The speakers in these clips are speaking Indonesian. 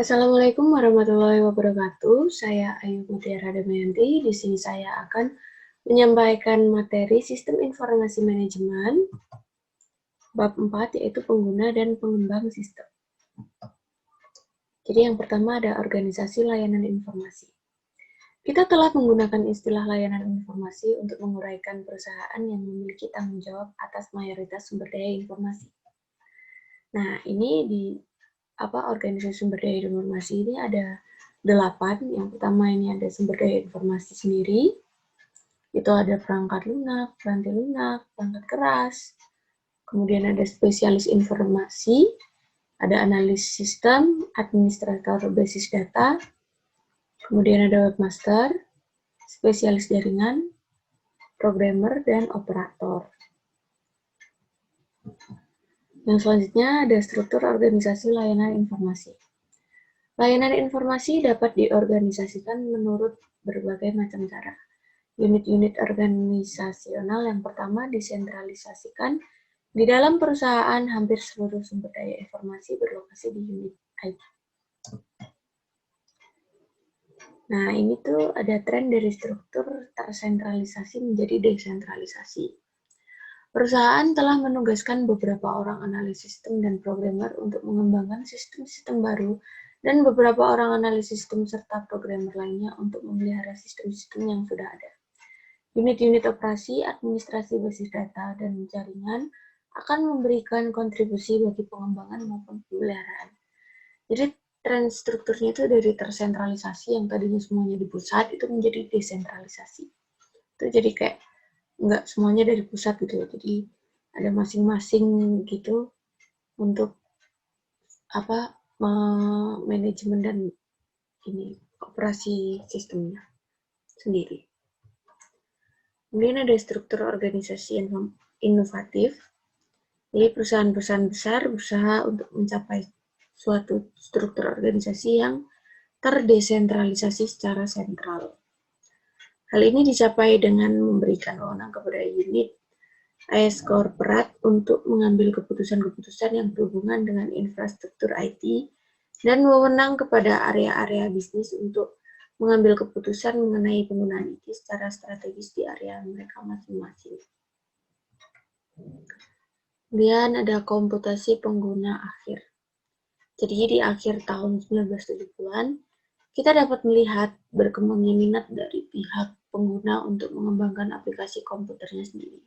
Assalamualaikum warahmatullahi wabarakatuh. Saya Ayu Mutiara Damayanti. Di sini saya akan menyampaikan materi Sistem Informasi Manajemen bab 4 yaitu pengguna dan pengembang sistem. Jadi yang pertama ada organisasi layanan informasi. Kita telah menggunakan istilah layanan informasi untuk menguraikan perusahaan yang memiliki tanggung jawab atas mayoritas sumber daya informasi. Nah, ini di organisasi sumber daya informasi ini ada 8. Yang pertama ini ada sumber daya informasi sendiri. Itu ada perangkat lunak, peranti lunak, perangkat keras. Kemudian ada spesialis informasi, ada analis sistem, administrator basis data. Kemudian ada webmaster, spesialis jaringan, programmer, dan operator. Yang selanjutnya ada struktur organisasi layanan informasi. Layanan informasi dapat diorganisasikan menurut berbagai macam cara. Unit-unit organisasional yang pertama disentralisasikan. Di dalam perusahaan, hampir seluruh sumber daya informasi berlokasi di unit IT. Nah, ini tuh ada tren dari struktur tersentralisasi menjadi desentralisasi. Perusahaan telah menugaskan beberapa orang analis sistem dan programmer untuk mengembangkan sistem-sistem baru dan beberapa orang analis sistem serta programmer lainnya untuk memelihara sistem-sistem yang sudah ada. Unit-unit operasi, administrasi basis data, dan jaringan akan memberikan kontribusi bagi pengembangan maupun pemeliharaan. Jadi tren strukturnya itu dari tersentralisasi yang tadinya semuanya di pusat itu menjadi desentralisasi. Itu jadi kayak nggak semuanya dari pusat gitu ya. Jadi ada masing-masing gitu untuk manajemen dan ini operasi sistemnya sendiri. Kemudian ada struktur organisasi inovatif. Jadi perusahaan-perusahaan besar berusaha untuk mencapai suatu struktur organisasi yang terdesentralisasi secara sentral. Hal ini dicapai dengan memberikan wewenang kepada unit AS korporat untuk mengambil keputusan-keputusan yang berhubungan dengan infrastruktur IT dan wewenang kepada area-area bisnis untuk mengambil keputusan mengenai penggunaan IT secara strategis di area mereka masing-masing. Kemudian ada komputasi pengguna akhir. Jadi di akhir tahun 1970-an, kita dapat melihat berkembangnya minat dari pihak pengguna untuk mengembangkan aplikasi komputernya sendiri.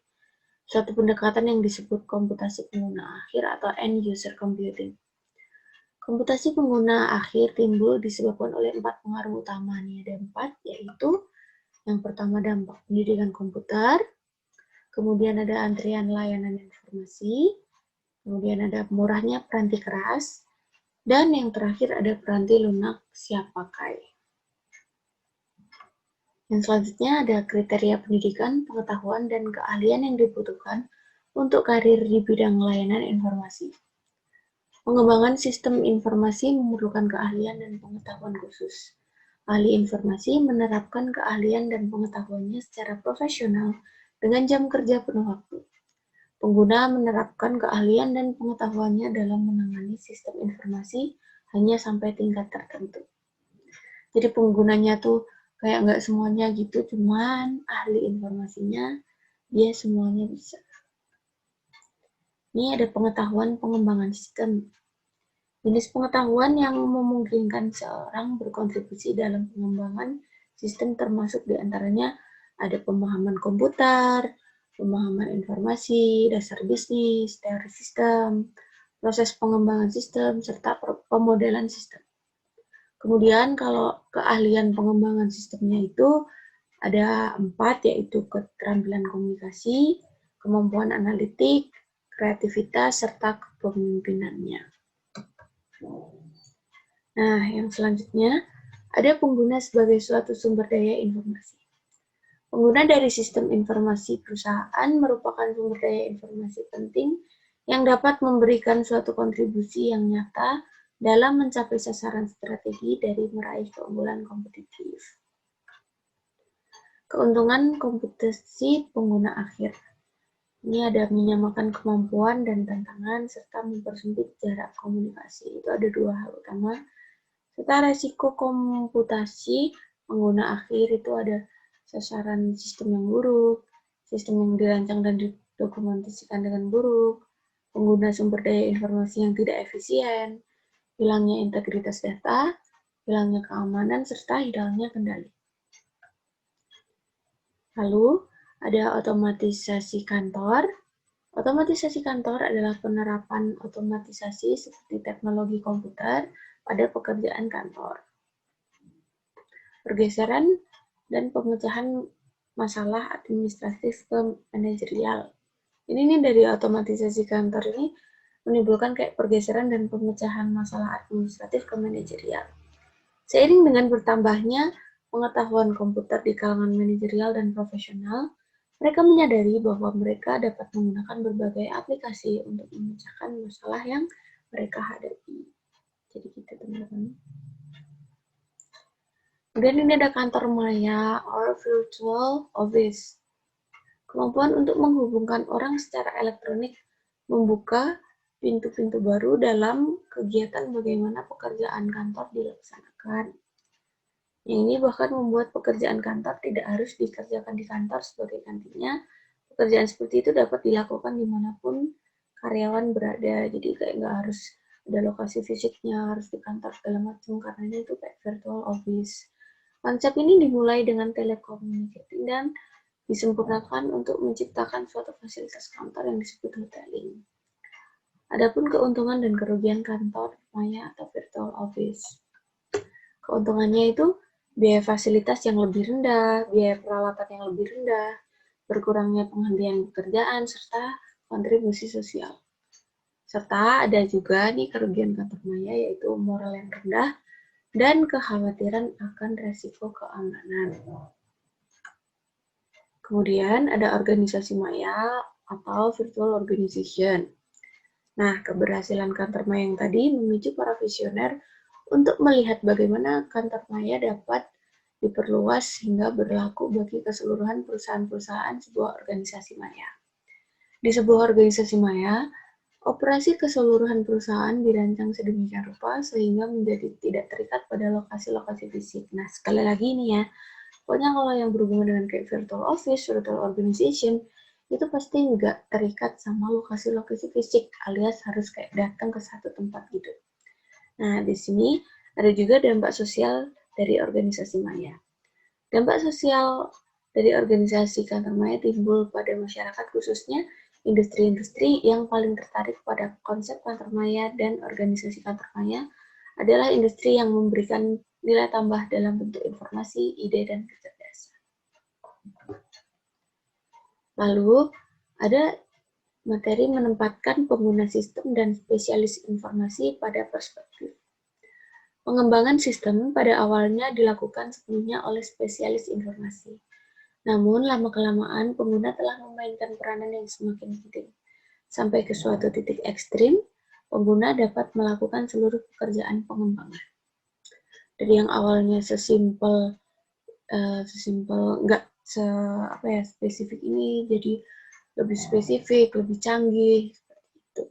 Suatu pendekatan yang disebut komputasi pengguna akhir atau end user computing. Komputasi pengguna akhir timbul disebabkan oleh 4 pengaruh utama. Ini ada 4, yaitu yang pertama dampak pendidikan komputer, kemudian ada antrian layanan informasi, kemudian ada murahnya peranti keras, dan yang terakhir ada peranti lunak siap pakai. Yang selanjutnya ada kriteria pendidikan, pengetahuan, dan keahlian yang dibutuhkan untuk karir di bidang layanan informasi. Pengembangan sistem informasi memerlukan keahlian dan pengetahuan khusus. Ahli informasi menerapkan keahlian dan pengetahuannya secara profesional dengan jam kerja penuh waktu. Pengguna menerapkan keahlian dan pengetahuannya dalam menangani sistem informasi hanya sampai tingkat tertentu. Jadi penggunanya tuh kayak nggak semuanya gitu, cuman ahli informasinya dia semuanya bisa. Ini ada pengetahuan pengembangan sistem. Jenis pengetahuan yang memungkinkan seorang berkontribusi dalam pengembangan sistem termasuk diantaranya ada pemahaman komputer, pemahaman informasi, dasar bisnis, teori sistem, proses pengembangan sistem, serta pemodelan sistem. Kemudian kalau keahlian pengembangan sistemnya itu ada 4, yaitu keterampilan komunikasi, kemampuan analitik, kreativitas, serta kepemimpinannya. Nah, yang selanjutnya ada pengguna sebagai suatu sumber daya informasi. Pengguna dari sistem informasi perusahaan merupakan sumber daya informasi penting yang dapat memberikan suatu kontribusi yang nyata dalam mencapai sasaran strategi dari meraih keunggulan kompetitif. Keuntungan komputasi pengguna akhir. Ini ada menyamakan kemampuan dan tantangan serta mempersempit jarak komunikasi. Itu ada 2 hal utama. Serta resiko komputasi pengguna akhir itu ada sasaran sistem yang buruk, sistem yang dirancang dan didokumentasikan dengan buruk, pengguna sumber daya informasi yang tidak efisien, hilangnya integritas data, hilangnya keamanan, serta hilangnya kendali. Lalu, ada otomatisasi kantor. Otomatisasi kantor adalah penerapan otomatisasi seperti teknologi komputer pada pekerjaan kantor. Pergeseran dan pemecahan masalah administratif ke manajerial. Ini nih dari otomatisasi kantor ini menimbulkan kayak pergeseran dan pemecahan masalah administratif ke manajerial. Seiring dengan bertambahnya pengetahuan komputer di kalangan manajerial dan profesional, mereka menyadari bahwa mereka dapat menggunakan berbagai aplikasi untuk memecahkan masalah yang mereka hadapi. Jadi gitu teman-teman. Kemudian ini ada kantor maya or virtual office. Kemampuan untuk menghubungkan orang secara elektronik membuka pintu-pintu baru dalam kegiatan bagaimana pekerjaan kantor dilaksanakan. Yang ini bahkan membuat pekerjaan kantor tidak harus dikerjakan di kantor sebagai nantinya. Pekerjaan seperti itu dapat dilakukan dimanapun karyawan berada. Jadi kayak nggak harus ada lokasi fisiknya, harus di kantor segala macam, karena itu kayak virtual office. Konsep ini dimulai dengan telekomunikasi dan disempurnakan untuk menciptakan suatu fasilitas kantor yang disebut hoteling. Adapun keuntungan dan kerugian kantor maya atau virtual office. Keuntungannya itu biaya fasilitas yang lebih rendah, biaya peralatan yang lebih rendah, berkurangnya penghentian pekerjaan, serta kontribusi sosial. Serta ada juga nih kerugian kantor maya, yaitu moral yang rendah dan kekhawatiran akan resiko keamanan. Kemudian ada organisasi maya atau virtual organization. Nah, keberhasilan kantor maya yang tadi memicu para visioner untuk melihat bagaimana kantor maya dapat diperluas hingga berlaku bagi keseluruhan perusahaan-perusahaan sebuah organisasi maya. Di sebuah organisasi maya, operasi keseluruhan perusahaan dirancang sedemikian rupa sehingga menjadi tidak terikat pada lokasi-lokasi fisik. Nah, sekali lagi nih ya, pokoknya kalau yang berhubungan dengan kayak virtual office, virtual organization, itu pasti nggak terikat sama lokasi-lokasi fisik, alias harus kayak datang ke satu tempat gitu. Nah, di sini ada juga dampak sosial dari organisasi maya. Dampak sosial dari organisasi kantor maya timbul pada masyarakat, khususnya industri-industri yang paling tertarik pada konsep kantor maya dan organisasi kantor maya adalah industri yang memberikan nilai tambah dalam bentuk informasi, ide, dan kecerdasan. Lalu, ada materi menempatkan pengguna sistem dan spesialis informasi pada perspektif. Pengembangan sistem pada awalnya dilakukan sepenuhnya oleh spesialis informasi. Namun, lama-kelamaan pengguna telah memainkan peranan yang semakin penting. Sampai ke suatu titik ekstrim, pengguna dapat melakukan seluruh pekerjaan pengembangan. Dari yang awalnya sesimpel nggak spesifik ini jadi lebih spesifik, lebih canggih, seperti itu.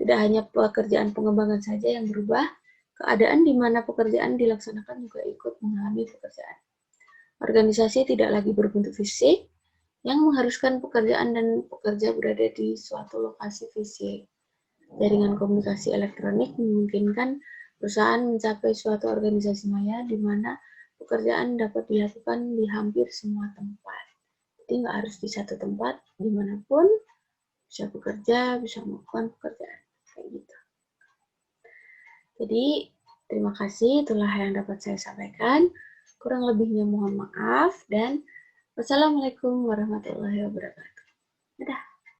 Tidak hanya pekerjaan pengembangan saja yang berubah, keadaan di mana pekerjaan dilaksanakan juga ikut mengalami pekerjaan. Organisasi tidak lagi berbentuk fisik, yang mengharuskan pekerjaan dan pekerja berada di suatu lokasi fisik. Jaringan komunikasi elektronik memungkinkan perusahaan mencapai suatu organisasi maya di mana pekerjaan dapat dilakukan di hampir semua tempat. Jadi nggak harus di satu tempat, dimanapun bisa bekerja, bisa melakukan pekerjaan. Kayak gitu. Jadi, terima kasih, itulah yang dapat saya sampaikan. Kurang lebihnya mohon maaf, dan wassalamualaikum warahmatullahi wabarakatuh. Dadah.